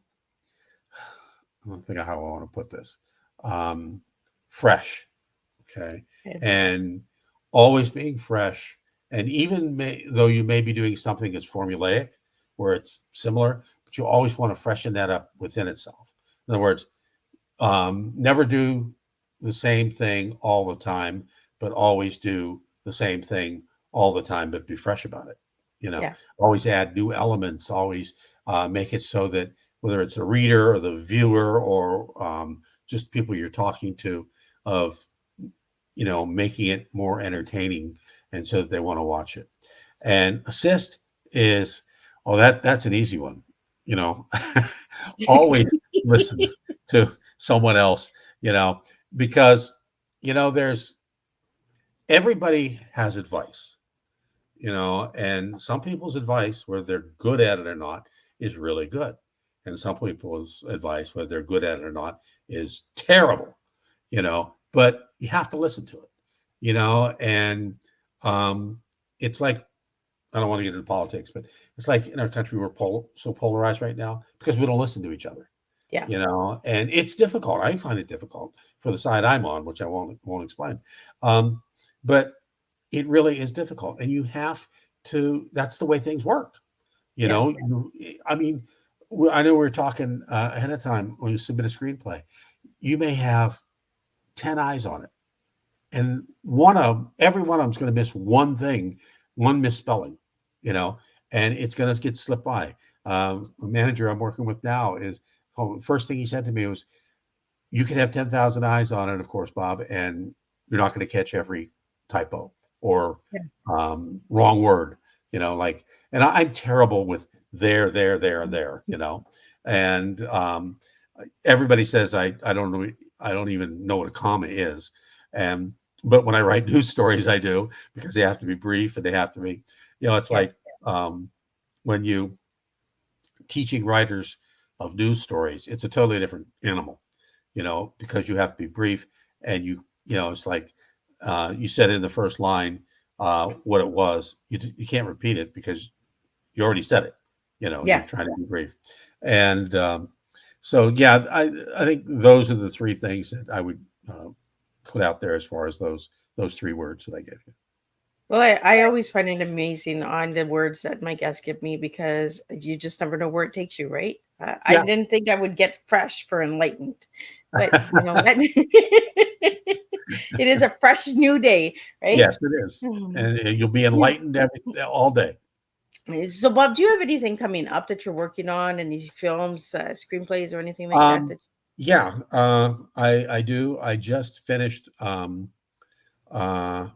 C: I don't think how I want to put this, um, fresh. Okay.
B: Okay.
C: And always being fresh. And even though you may be doing something that's formulaic, where it's similar, but you always want to freshen that up within itself. In other words, never do the same thing all the time, but always do the same thing all the time, but be fresh about it.
B: Yeah.
C: Always add new elements, always make it so that whether it's a reader or the viewer or just people you're talking to, of making it more entertaining, and so that they want to watch it. And assist is, that's an easy one. You know, always listen to someone else, because, there's everybody has advice, and some people's advice, whether they're good at it or not, is really good. And some people's advice, whether they're good at it or not, is terrible, but you have to listen to it, and it's like, I don't want to get into politics, but it's like in our country, we're so polarized right now because we don't listen to each other,
B: Yeah.
C: and it's difficult. I find it difficult for the side I'm on, which I won't explain. But it really is difficult, and you have to, that's the way things work.
B: Yeah.
C: I mean, I know we were talking ahead of time when you submit a screenplay, you may have 10 eyes on it. And every one of them is going to miss one thing, one misspelling, and it's going to get slipped by. A manager I'm working with now first thing he said to me was, you can have 10,000 eyes on it, of course, Bob, and you're not going to catch every typo or
B: Yeah.
C: wrong word, and I'm terrible with there, and there, and everybody says I don't know, I don't even know what a comma is. But when I write news stories, I do, because they have to be brief and they have to be, it's
B: Yeah.
C: like when you teaching writers of news stories, it's a totally different animal, because you have to be brief, and it's like you said in the first line what it was. You can't repeat it because you already said it. You're
B: Yeah.
C: trying to be brief, and so yeah, I think those are the three things that I would put out there as far as those three words that I gave you.
B: Well, I always find it amazing on the words that my guests give me because you just never know where it takes you, right? I
C: Yeah.
B: didn't think I would get fresh for enlightened, but that it is a fresh new day, right?
C: Yes, it is,
B: Hmm.
C: and you'll be enlightened all day.
B: So, Bob, do you have anything coming up that you're working on? Any films, screenplays, or anything like that?
C: Um, yeah, I do. I just finished. Uh,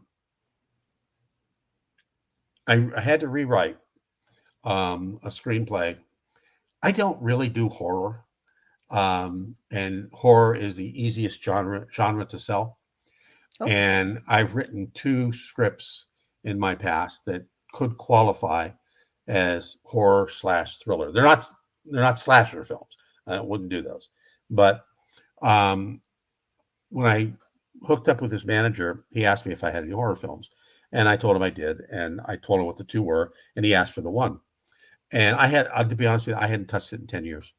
C: I had to rewrite a screenplay. I don't really do horror, and horror is the easiest genre to sell.
B: Oh,
C: And I've written two scripts in my past that could qualify as horror / thriller. They're not slasher films. I wouldn't do those. But um, when I hooked up with this manager, he asked me if I had any horror films, and I told him I did, and I told him what the two were, and he asked for the one. And I had, to be honest with you, I hadn't touched it in 10 years.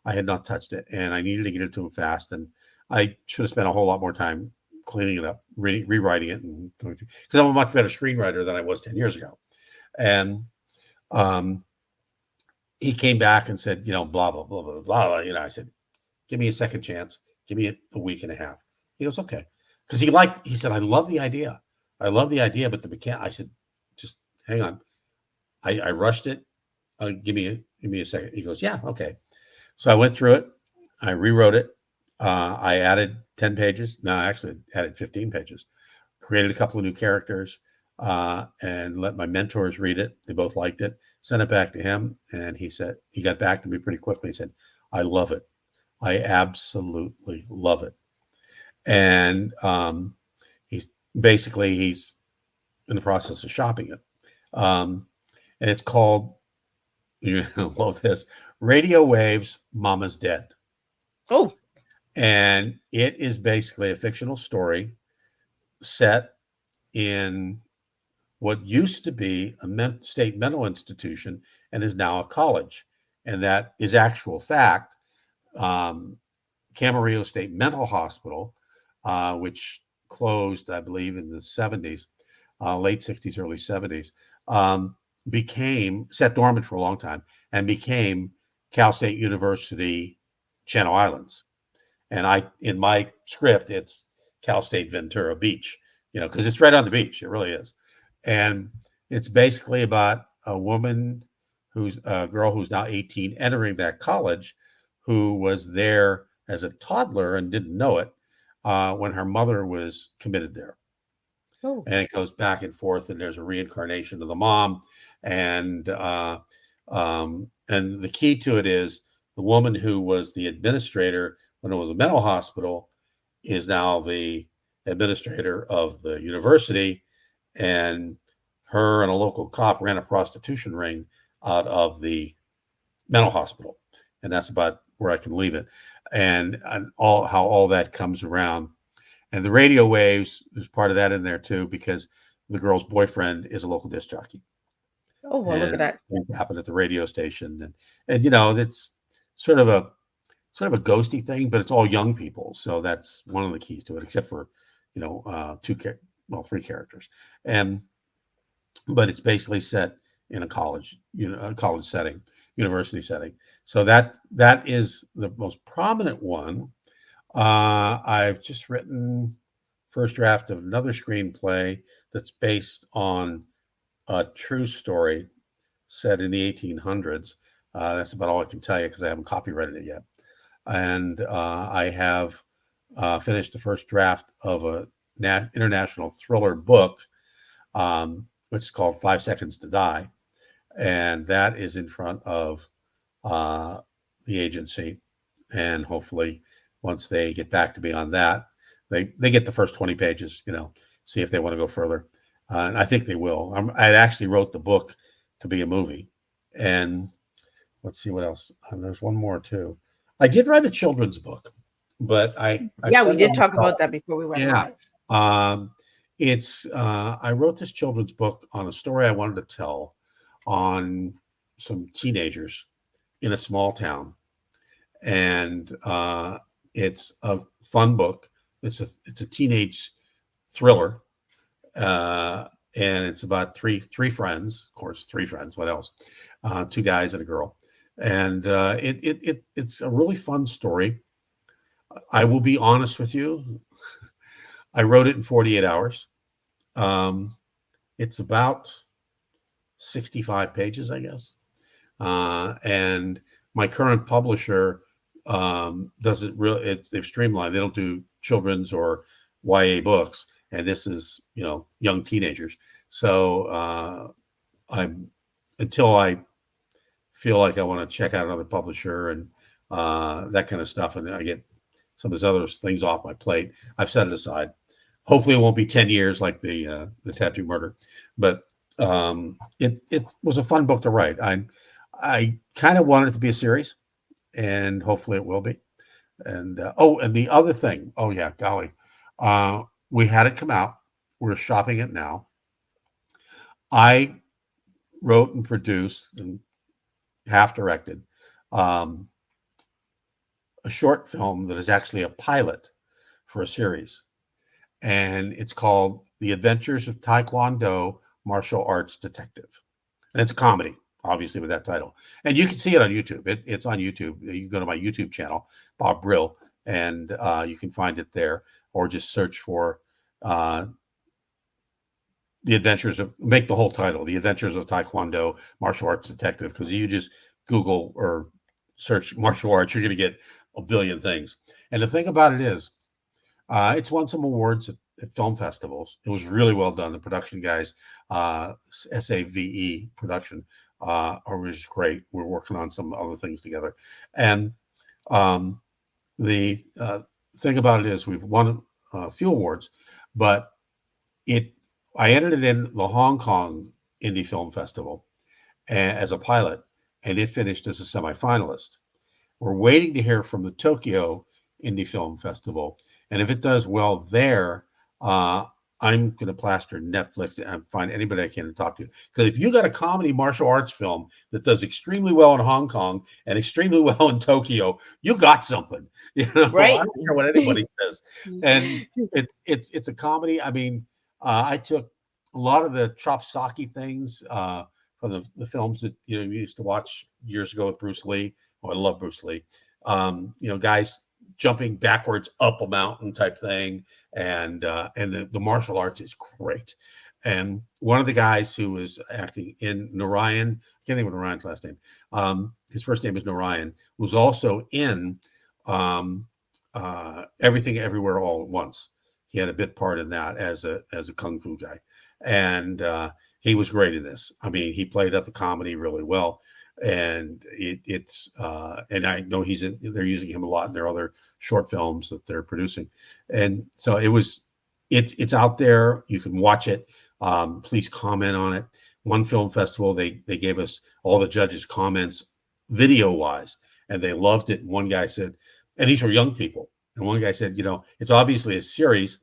C: I had not touched it, and I needed to get it to him fast. And I should have spent a whole lot more time cleaning it up, rewriting it, and because I'm a much better screenwriter than I was 10 years ago. And um, he came back and said, blah, blah, blah, blah, blah. I said, give me a second chance. Give me a week and a half. He goes, okay. Because he said, I love the idea. I love the idea, but the mechanic, I said, just hang on. I rushed it. Give me a second. He goes, yeah, okay. So I went through it. I rewrote it. I added 10 pages. No, I actually added 15 pages. created a couple of new characters, and let my mentors read it. They both liked it. Sent it back to him, and he got back to me pretty quickly. He said, "I love it. I absolutely love it." And he's he's in the process of shopping it, and it's called, you love this, Radio Waves, Mama's Dead.
B: Oh,
C: And it is basically a fictional story set in what used to be a state mental institution and is now a college. And that is actual fact. Um, Camarillo State Mental Hospital, which closed, I believe, in the 70s, late 60s, early 70s, became sat dormant for a long time and became Cal State University Channel Islands. And in my script, it's Cal State Ventura Beach, because it's right on the beach. It really is. And it's basically about a woman who's a girl who's now 18 entering that college, who was there as a toddler and didn't know it when her mother was committed there.
B: oh,
C: And it goes back and forth, and there's a reincarnation of the mom. And and the key to it is the woman who was the administrator when it was a mental hospital is now the administrator of the university, and her and a local cop ran a prostitution ring out of the mental hospital. And that's about where I can leave it. And all how all that comes around. And the Radio Waves, there's part of that in there too, because the girl's boyfriend is a local disc jockey.
B: oh, well, look at
C: And
B: that.
C: it happened at the radio station. And it's sort of a ghosty thing, but it's all young people. So that's one of the keys to it, except for, three characters. But it's basically set in a college, a college setting, university setting. So that is the most prominent one. I've just written first draft of another screenplay that's based on a true story set in the 1800s. That's about all I can tell you because I haven't copyrighted it yet. And I have finished the first draft of a international thriller book, which is called 5 Seconds to Die. And that is in front of the agency. And hopefully, once they get back to me on that, they get the first 20 pages, see if they want to go further. And I think they will. I actually wrote the book to be a movie. And let's see what else. There's one more too. I did write a children's book, but I
B: Yeah, we
C: set it
B: did
C: on
B: talk
C: the
B: about that before we went
C: Yeah.
B: live.
C: I wrote this children's book on a story I wanted to tell on some teenagers in a small town. And it's a fun book. It's a teenage thriller. And it's about three friends, of course, three friends. What else? Two guys and a girl. And it's a really fun story. I will be honest with you. I wrote it in 48 hours. It's about 65 pages, I guess. And my current publisher doesn't really, they've streamlined. They don't do children's or YA books. And this is, young teenagers. So until I feel like I want to check out another publisher and that kind of stuff, and then I get some of these other things off my plate, I've set it aside. Hopefully it won't be 10 years like the Tattoo Murder, but it was a fun book to write. I kind of wanted it to be a series, and hopefully it will be. And and the other thing, oh yeah, golly, we had it come out. We're shopping it now. I wrote and produced and half directed a short film that is actually a pilot for a series. And it's called The Adventures of Taekwondo Martial Arts Detective. And it's a comedy, obviously, with that title. And you can see it on YouTube. It's on YouTube. You can go to my YouTube channel, Bob Brill, and you can find it there, or just search for The Adventures of, make the whole title, The Adventures of Taekwondo Martial Arts Detective, because you just Google or search martial arts, you're going to get a billion things. And the thing about it is, it's won some awards at at film festivals. It was really well done. The production guys, SAVE production, are was great. We're working on some other things together, and um, the thing about it is we've won a few awards, but it I entered it in the Hong Kong Indie Film Festival as a pilot, and it finished as a semifinalist. We're waiting to hear from the Tokyo Indie Film Festival, and if it does well there, uh, I'm going to plaster Netflix and find anybody I can to talk to. Because if you got a comedy martial arts film that does extremely well in Hong Kong and extremely well in Tokyo, you got something. You know, I
B: Right.
C: don't care what anybody says. And it's a comedy. I mean, I took a lot of the chop socky things from the films that we used to watch years ago with Bruce Lee. Oh, I love Bruce Lee. Guys jumping backwards up a mountain type thing, and the martial arts is great. And one of the guys who was acting in Narayan, I can't think of Narayan's last name. His first name is Narayan. Was also in Everything Everywhere All at Once. He had a bit part in that as a kung fu guy, and he was great in this. I mean, he played up the comedy really well, and and I know they're using him a lot in their other short films that they're producing, and so it's out there. You can watch it. Please comment on it. One film festival, they gave us all the judges' comments video wise, and they loved it. And one guy said, and these were young people, and one guy said, it's obviously a series,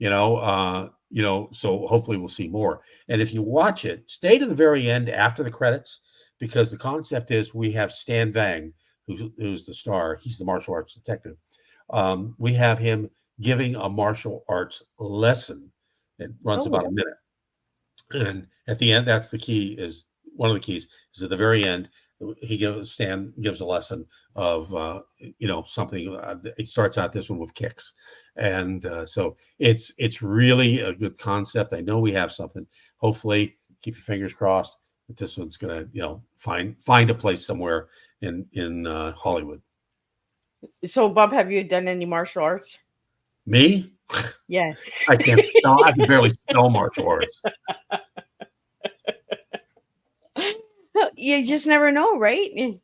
C: so hopefully we'll see more. And if you watch it, stay to the very end after the credits, because the concept is we have Stan Vang, who's the star. He's the martial arts detective. We have him giving a martial arts lesson. It runs about a minute. And at the end, that's the key, is one of the keys is at the very end, Stan gives a lesson of, something. It starts out this one with kicks. And so it's really a good concept. I know we have something. Hopefully, keep your fingers crossed that this one's going to, find a place somewhere in Hollywood.
B: So, Bob, have you done any martial arts?
C: Me?
B: Yeah.
C: I can't. No, I can barely spell martial arts.
B: You just never know, right?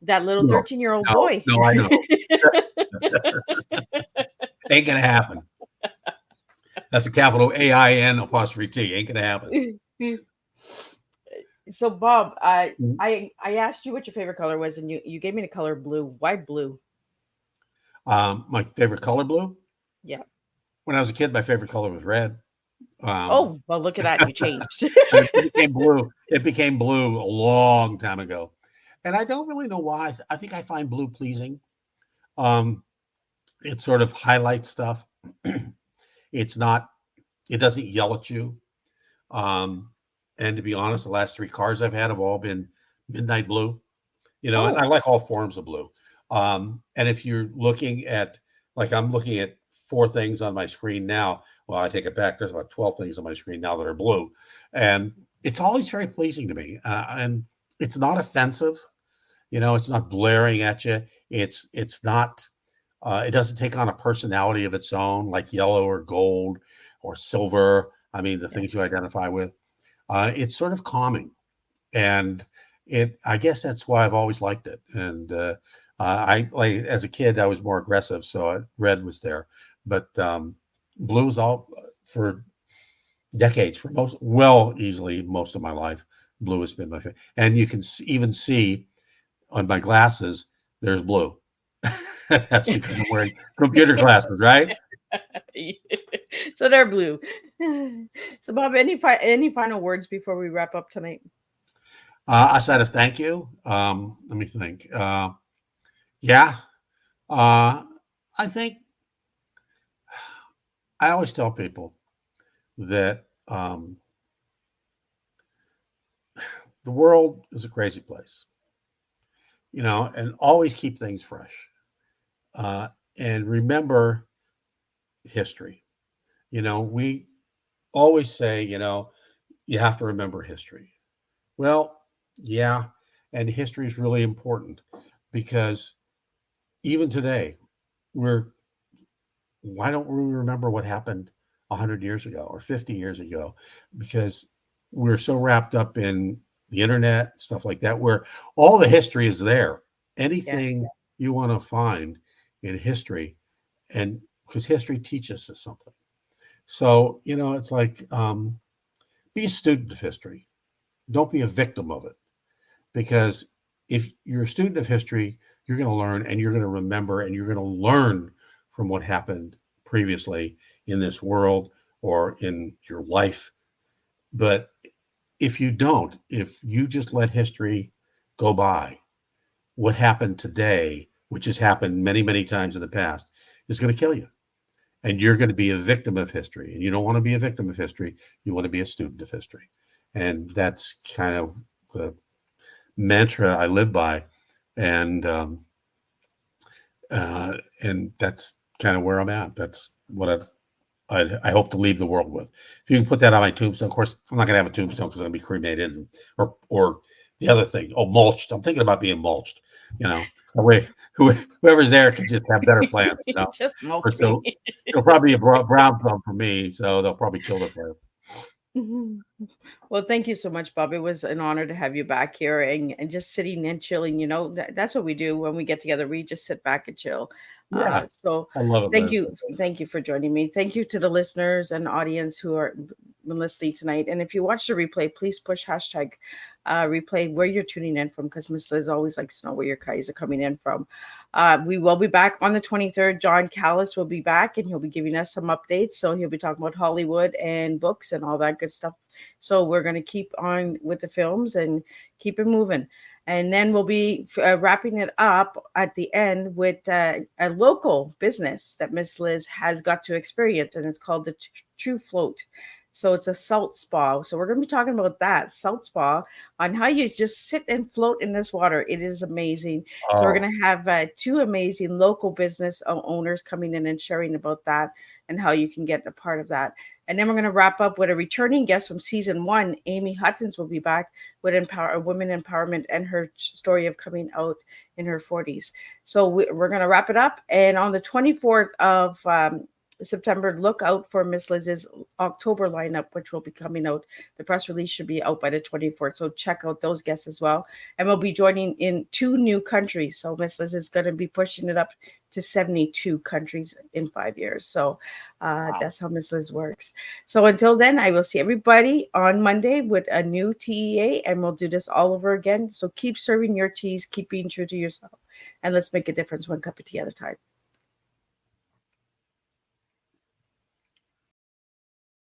B: That little 13-year-old boy.
C: No, I know. Ain't gonna happen. That's a capital AIN apostrophe T. Ain't gonna happen.
B: So, Bob, I asked you what your favorite color was, and you gave me the color blue. Why blue?
C: My favorite color, blue.
B: Yeah.
C: When I was a kid, my favorite color was red.
B: Oh, well, look at that. You changed.
C: It became blue. It became blue a long time ago. And I don't really know why. I think I find blue pleasing. It sort of highlights stuff. It doesn't yell at you. And to be honest, the last 3 cars I've had have all been midnight blue. And I like all forms of blue. And if you're looking at, like I'm looking at 4 things on my screen now. Well, I take it back. There's about 12 things on my screen now that are blue. And it's always very pleasing to me. And it's not offensive. It's not blaring at you. It's not, it doesn't take on a personality of its own, like yellow or gold or silver. I mean, the things you identify with. It's sort of calming. And I guess that's why I've always liked it. And as a kid, I was more aggressive. So red was there. But blue was all for decades, easily most of my life. Blue has been my favorite. And you can even see on my glasses, there's blue. That's because I'm wearing computer glasses, right?
B: So they're blue. So, Bob, any final words before we wrap up tonight?
C: Aside of thank you, let me think. I think I always tell people that the world is a crazy place, and always keep things fresh. And remember history. We always say, you have to remember history. Well, yeah, and history is really important because even today, we're why don't we remember what happened 100 years ago or 50 years ago? Because we're so wrapped up in the internet, stuff like that, where all the history is there.
B: Yeah.
C: Anything you want to find in history, and because history teaches us something. So, it's like, be a student of history. Don't be a victim of it. Because if you're a student of history, you're going to learn and you're going to remember and you're going to learn from what happened previously in this world or in your life. But if you don't, if you just let history go by, what happened today, which has happened many, many times in the past, is going to kill you. And you're going to be a victim of history. And you don't want to be a victim of history. You want to be a student of history. And that's kind of the mantra I live by. And that's kind of where I'm at. That's what I hope to leave the world with. If you can put that on my tombstone, of course, I'm not going to have a tombstone because I'm going to be cremated, or the other thing. Oh, mulched. I'm thinking about being mulched. That way, whoever's there can just have better plans.
B: Just
C: Or
B: mulch me.
C: so it'll probably be a brown thumb for me, so they'll probably kill the player.
B: Mhm. Well, thank you so much, Bob. It was an honor to have you back here and just sitting and chilling. That's what we do when we get together. We just sit back and chill.
C: Yeah,
B: So
C: I love it,
B: thank
C: Liz.
B: you. Thank you for joining me. Thank you to the listeners and audience who are been listening tonight. And if you watch the replay, please push hashtag replay where you're tuning in from, because Miss Liz always likes to know where your guys are coming in from. We will be back on the 23rd. John Callis will be back and he'll be giving us some updates. So he'll be talking about Hollywood and books and all that good stuff. So we're going to keep on with the films and keep it moving. And then we'll be wrapping it up at the end with a local business that Miss Liz has got to experience, and it's called the True Float. So it's a salt spa. So we're going to be talking about that salt spa, on how you just sit and float in this water. It is amazing. So we're
C: Oh,
B: going to have two amazing local business owners coming in and sharing about that and how you can get a part of that. And then we're going to wrap up with a returning guest from season 1. Amy Huttons will be back with women empowerment and her story of coming out in her 40s. So we're going to wrap it up. And on the 24th of September, look out for Miss Liz's October lineup, which will be coming out. The press release should be out by the 24th. So check out those guests as well. And we'll be joining in 2 new countries. So Miss Liz is going to be pushing it up to 72 countries in 5 years. So
C: wow.
B: that's how Miss Liz works. So until then, I will see everybody on Monday with a new TEA, and we'll do this all over again. So keep serving your teas, keep being true to yourself, and let's make a difference one cup of tea at a time.